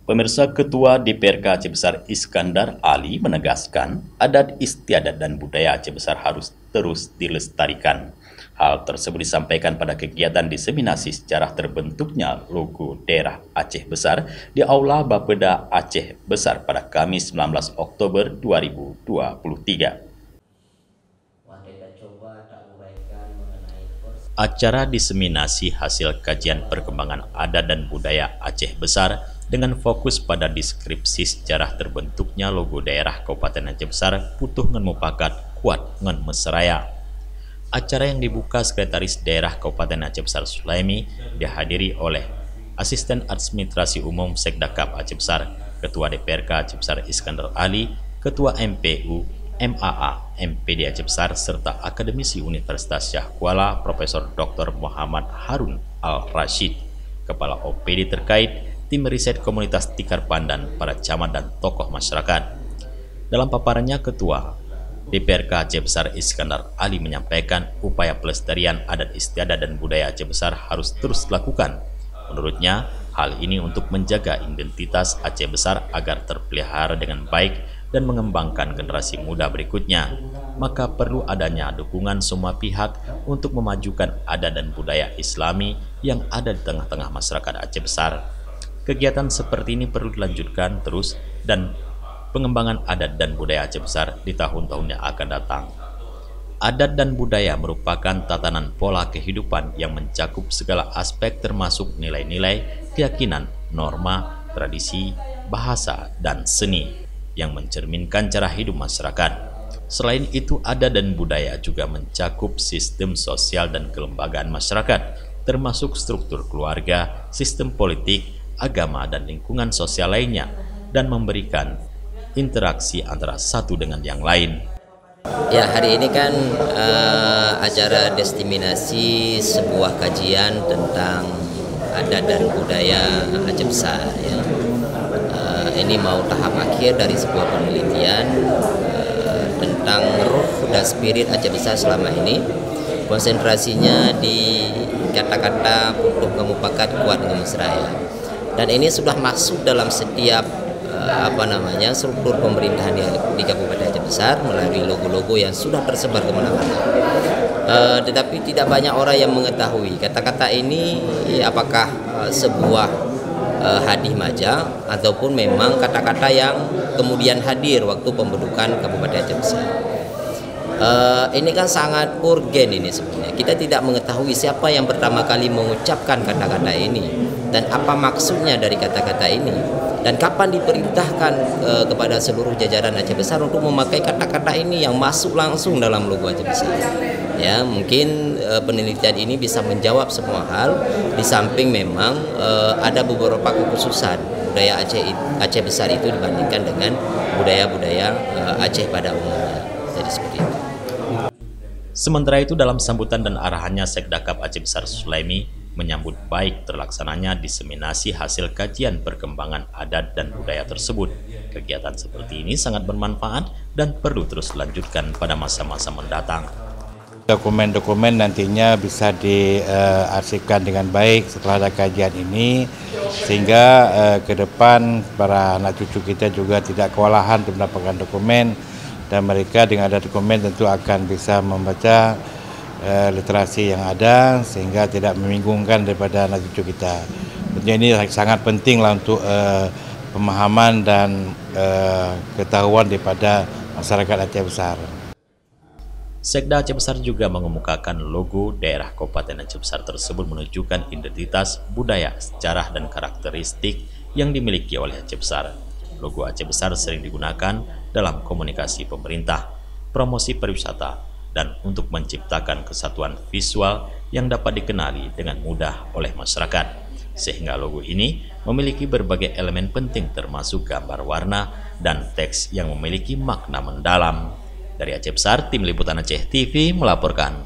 Pemirsa, Ketua DPRK Aceh Besar Iskandar Ali menegaskan adat istiadat dan budaya Aceh Besar harus terus dilestarikan. Hal tersebut disampaikan pada kegiatan diseminasi sejarah terbentuknya logo daerah Aceh Besar di Aula Bapeda Aceh Besar pada Kamis 19 Oktober 2023. Acara diseminasi hasil kajian perkembangan adat dan budaya Aceh Besar dengan fokus pada deskripsi sejarah terbentuknya logo daerah Kabupaten Aceh Besar putuh ngan mupakat kuat ngan mesraya. Acara yang dibuka Sekretaris Daerah Kabupaten Aceh Besar Sulaimi dihadiri oleh Asisten Administrasi Umum Sekdakap Aceh Besar, Ketua DPRK Aceh Besar Iskandar Ali, Ketua MPU, MAA, MPD Aceh Besar, serta Akademisi Universitas Syah Kuala Profesor Dr. Muhammad Harun Al-Rashid, Kepala OPD terkait, tim riset komunitas Tikar Pandan, para camat dan tokoh masyarakat. Dalam paparannya, Ketua DPRK Aceh Besar Iskandar Ali menyampaikan upaya pelestarian adat istiadat dan budaya Aceh Besar harus terus dilakukan. Menurutnya, hal ini untuk menjaga identitas Aceh Besar agar terpelihara dengan baik dan mengembangkan generasi muda berikutnya, maka perlu adanya dukungan semua pihak untuk memajukan adat dan budaya Islami yang ada di tengah-tengah masyarakat Aceh Besar. Kegiatan seperti ini perlu dilanjutkan terus dan pengembangan adat dan budaya Aceh Besar di tahun-tahun yang akan datang. Adat dan budaya merupakan tatanan pola kehidupan yang mencakup segala aspek termasuk nilai-nilai, keyakinan, norma, tradisi, bahasa, dan seni yang mencerminkan cara hidup masyarakat. Selain itu, adat dan budaya juga mencakup sistem sosial dan kelembagaan masyarakat, termasuk struktur keluarga, sistem politik, agama, dan lingkungan sosial lainnya, dan memberikan interaksi antara satu dengan yang lain. Ya, hari ini kan acara destinasi sebuah kajian tentang adat dan budaya Aceh Besar. Ya. Ini mau tahap akhir dari sebuah penelitian tentang ruh dan spirit Aceh Besar selama ini. Konsentrasinya di kata-kata putuh ngemupakat kuat ngemesraya. Dan ini sudah masuk dalam setiap struktur pemerintahan di Kabupaten Aceh Besar melalui logo-logo yang sudah tersebar kemana-mana. Tetapi tidak banyak orang yang mengetahui kata-kata ini apakah sebuah hadih maja ataupun memang kata-kata yang kemudian hadir waktu pembentukan Kabupaten Aceh Besar. Ini kan sangat urgen ini sebenarnya. Kita tidak mengetahui siapa yang pertama kali mengucapkan kata-kata ini dan apa maksudnya dari kata-kata ini dan kapan diperintahkan kepada seluruh jajaran Aceh Besar untuk memakai kata-kata ini yang masuk langsung dalam logo Aceh Besar. Ya, mungkin penelitian ini bisa menjawab semua hal di samping memang ada beberapa kekhususan budaya Aceh Besar itu dibandingkan dengan budaya-budaya Aceh pada umumnya. Jadi seperti itu. Sementara itu, dalam sambutan dan arahannya, Sekdakap Aceh Besar Sulaimi menyambut baik terlaksananya diseminasi hasil kajian perkembangan adat dan budaya tersebut. Kegiatan seperti ini sangat bermanfaat dan perlu terus dilanjutkan pada masa-masa mendatang. Dokumen-dokumen nantinya bisa diarsipkan dengan baik setelah ada kajian ini, sehingga ke depan para anak cucu kita juga tidak kewalahan untuk mendapatkan dokumen, dan mereka dengan ada dokumen tentu akan bisa membaca literasi yang ada sehingga tidak membingungkan daripada anak cucu kita. Tentunya ini sangat penting lah untuk pemahaman dan ketahuan daripada masyarakat Aceh Besar. Sekda Aceh Besar juga mengemukakan logo daerah Kabupaten Aceh Besar tersebut menunjukkan identitas, budaya, sejarah, dan karakteristik yang dimiliki oleh Aceh Besar. Logo Aceh Besar sering digunakan dalam komunikasi pemerintah, promosi pariwisata, dan untuk menciptakan kesatuan visual yang dapat dikenali dengan mudah oleh masyarakat. Sehingga logo ini memiliki berbagai elemen penting termasuk gambar warna dan teks yang memiliki makna mendalam. Dari Aceh Besar, Tim Liputan Aceh TV melaporkan.